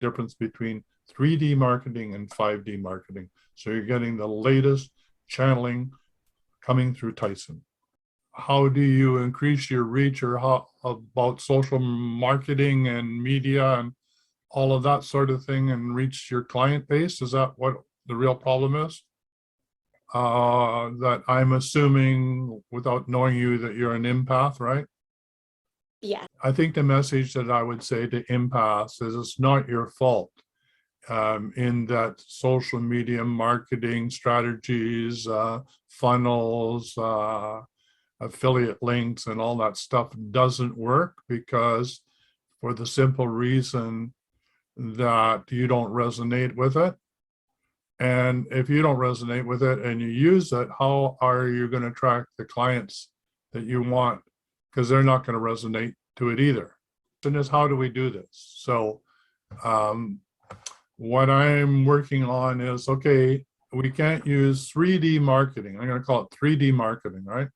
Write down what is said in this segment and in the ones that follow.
difference between 3D marketing and 5D marketing. So you're getting the latest channeling coming through Tyson. How do you increase your reach, or how about social marketing and media and all of that sort of thing, and reach your client base? Is that what the real problem is? That I'm assuming, without knowing you, that you're an empath, right? Yeah. I think the message that I would say to empaths is it's not your fault. In that social media marketing strategies, funnels, affiliate links, and all that stuff doesn't work, because for the simple reason that you don't resonate with it. And if you don't resonate with it and you use it, how are you going to attract the clients that you want? Because they're not going to resonate to it either. And is, how do we do this? So what I'm working on is, okay, we can't use 3D marketing. I'm going to call it 3D marketing, right?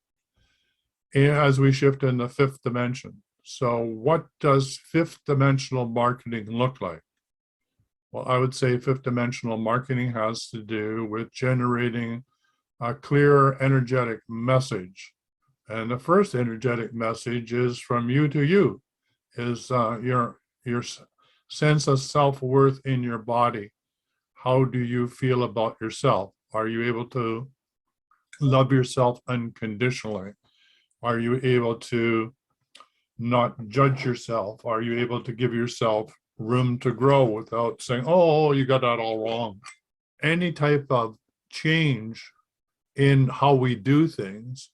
As we shift in the fifth dimension. So what does fifth dimensional marketing look like? Well, I would say fifth dimensional marketing has to do with generating a clear, energetic message. And the first energetic message is from you to you, is your sense of self-worth in your body. How do you feel about yourself? Are you able to love yourself unconditionally? Are you able to not judge yourself? Are you able to give yourself room to grow without saying, oh, you got that all wrong? Any type of change in how we do things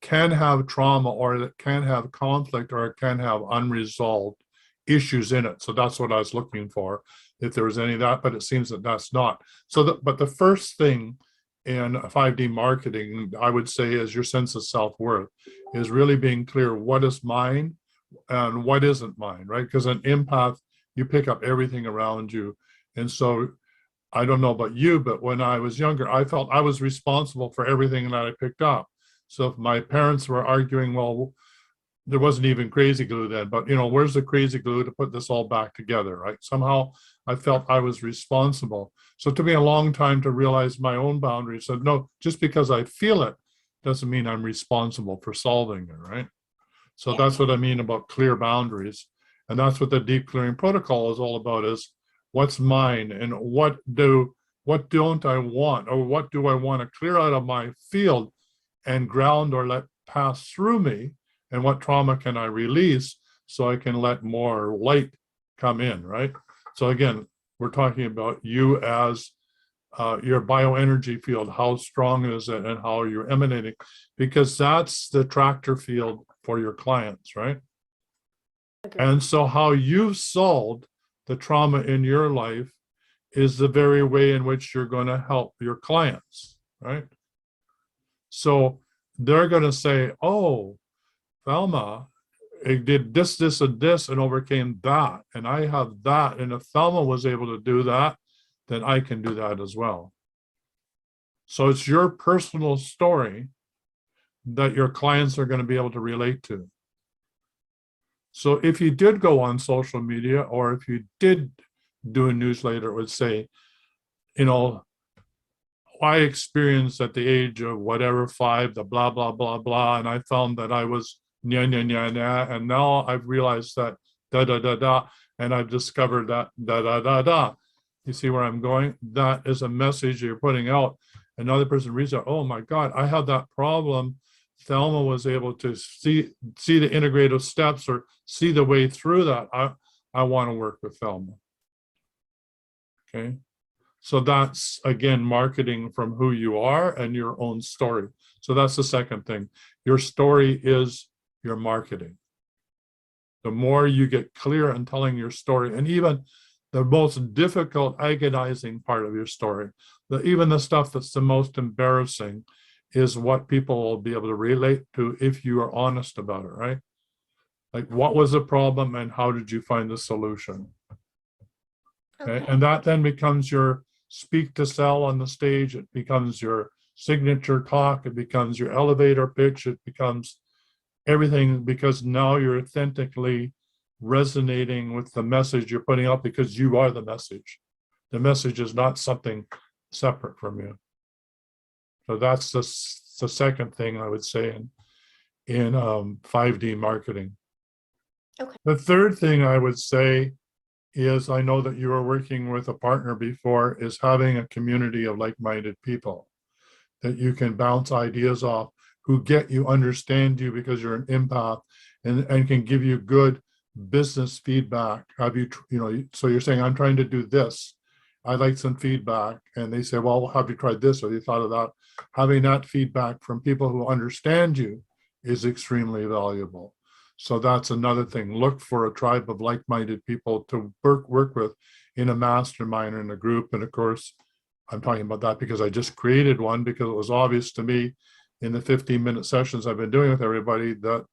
can have trauma, or it can have conflict, or it can have unresolved issues in it. So that's what I was looking for, if there was any of that, but it seems that that's not. So but the first thing in 5D marketing, I would say, is your sense of self-worth, is really being clear what is mine and what isn't mine, right? Because an empath, you pick up everything around you. And so I don't know about you, but when I was younger, I felt I was responsible for everything that I picked up. So if my parents were arguing, well, there wasn't even crazy glue then, but where's the crazy glue to put this all back together, right? Somehow I felt I was responsible. So it took me a long time to realize my own boundaries. So no, just because I feel it doesn't mean I'm responsible for solving it, right? So that's what I mean about clear boundaries. And that's what the deep clearing protocol is all about, is what's mine and what don't I want, or what do I want to clear out of my field and ground or let pass through me, and what trauma can I release so I can let more light come in, right? So again, we're talking about you as your bioenergy field. How strong is it, and how are you emanating? Because that's the tractor field for your clients, right? Okay. And so how you've solved the trauma in your life is the very way in which you're going to help your clients, right? So they're going to say, oh, Thelma, it did this, this, and this, and overcame that, and I have that. And if Thelma was able to do that, then I can do that as well. So it's your personal story that your clients are going to be able to relate to. So if you did go on social media, or if you did do a newsletter, it would say, I experienced at the age of whatever, 5, the blah, blah, blah, blah, and I found that I was nya, nya, nya, nya, and now I've realized that da, da, da, da, and I've discovered that da, da, da, da. You see where I'm going? That is a message you're putting out. Another person reads out, oh my God, I had that problem. Thelma was able to see the integrative steps, or see the way through that. I want to work with Thelma. Okay. So that's, again, marketing from who you are and your own story. So that's the second thing. Your story is your marketing. The more you get clear in telling your story, and even the most difficult, agonizing part of your story, even the stuff that's the most embarrassing, is what people will be able to relate to if you are honest about it, right? Like, what was the problem and how did you find the solution? Okay. And that then becomes your speak to sell on the stage. It becomes your signature talk. It becomes your elevator pitch. It becomes everything, because now you're authentically resonating with the message you're putting out because you are the message. The message is not something separate from you. So that's the second thing I would say in 5D marketing. Okay. The third thing I would say is, I know that you were working with a partner before, is having a community of like-minded people that you can bounce ideas off, who get you, understand you because you're an empath, and can give you good business feedback. Have you, so you're saying, I'm trying to do this. I'd like some feedback. And they say, well, have you tried this? Or you thought of that? Having that feedback from people who understand you is extremely valuable. So that's another thing. Look for a tribe of like-minded people to work with in a mastermind or in a group. And of course, I'm talking about that because I just created one, because it was obvious to me in the 15-minute sessions I've been doing with everybody that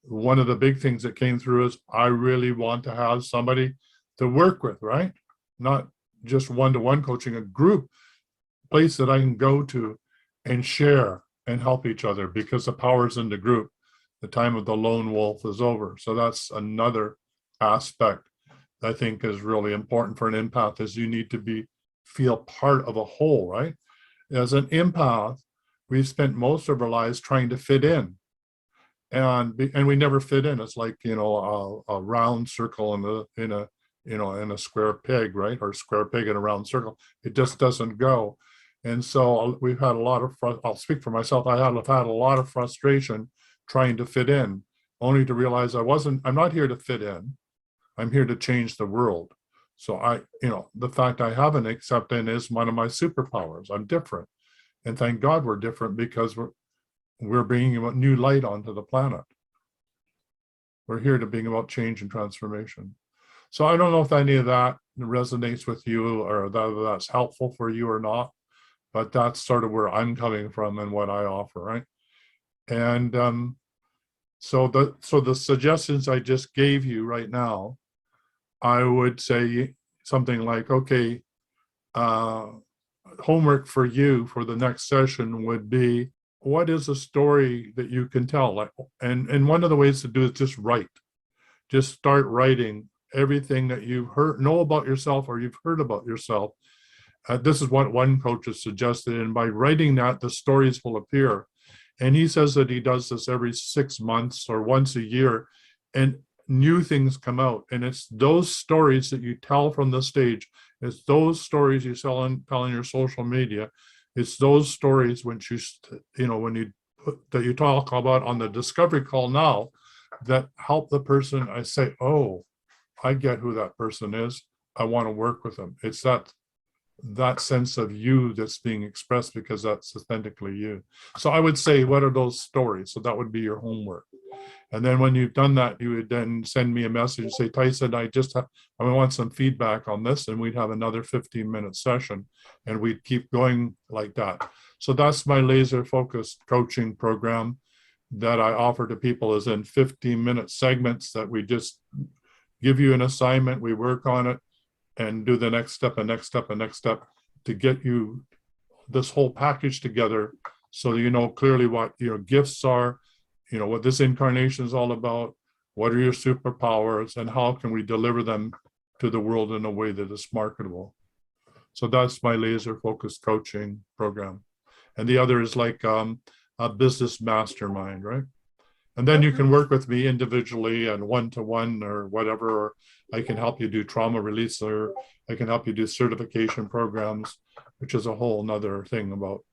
one of the big things that came through is, I really want to have somebody to work with, right? Not just one-to-one coaching, a group place that I can go to and share and help each other, because the power's in the group. The time of the lone wolf is over. So that's another aspect I think is really important for an empath, is you need to feel part of a whole, right? As an empath, we've spent most of our lives trying to fit in, and we never fit in. It's like, a round circle in a square peg, right? Or square peg in a round circle. It just doesn't go. And so we've had a lot of, I'll speak for myself, I have had a lot of frustration trying to fit in, only to realize I'm not here to fit in. I'm here to change the world. So the fact I haven't accepted is one of my superpowers. I'm different. And thank God we're different, because we're bringing about new light onto the planet. We're here to bring about change and transformation. So I don't know if any of that resonates with you, or that's helpful for you or not, but that's sort of where I'm coming from and what I offer, right? And so the suggestions I just gave you right now, I would say something like, okay, homework for you for the next session would be, what is a story that you can tell? Like, and one of the ways to do it is just write. Just start writing everything that you've know about yourself, or you've heard about yourself. This is what one coach has suggested, and by writing that, the stories will appear. And he says that he does this every 6 months or once a year, and new things come out. And it's those stories that you tell from the stage. It's those stories you tell in your social media. It's those stories when you talk about on the discovery call now, that help the person. I say, oh, I get who that person is. I want to work with them. It's that sense of you that's being expressed, because that's authentically you. So I would say, what are those stories? So that would be your homework. And then when you've done that, you would then send me a message and say, Tyson, I want some feedback on this. And we'd have another 15-minute session, and we'd keep going like that. So that's my laser focused coaching program that I offer to people, is in 15-minute segments that we just give you an assignment, we work on it, and do the next step and next step and next step to get you this whole package together, so you know clearly what your gifts are, what this incarnation is all about, what are your superpowers, and how can we deliver them to the world in a way that is marketable. So that's my laser focused coaching program. And the other is like a business mastermind, right? And then you can work with me individually and one-to-one or whatever, or I can help you do trauma release, or I can help you do certification programs, which is a whole nother thing about,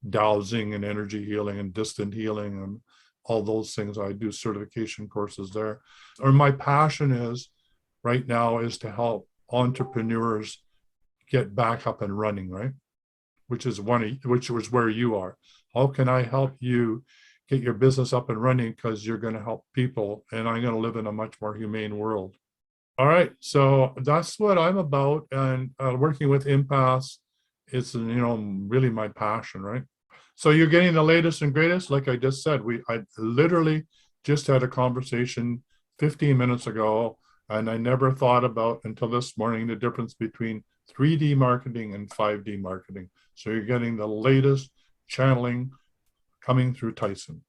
dowsing and energy healing and distant healing and all those things. I do certification courses there. Or my passion is right now is to help entrepreneurs get back up and running, right? Which was where you are. How can I help you get your business up and running, because you're going to help people, and I'm going to live in a much more humane world. All right, so that's what I'm about, and working with empaths is, really my passion, right? So you're getting the latest and greatest. Like I just said, I literally just had a conversation 15 minutes ago, and I never thought about until this morning the difference between 3D marketing and 5D marketing. So you're getting the latest channeling coming through Tyson.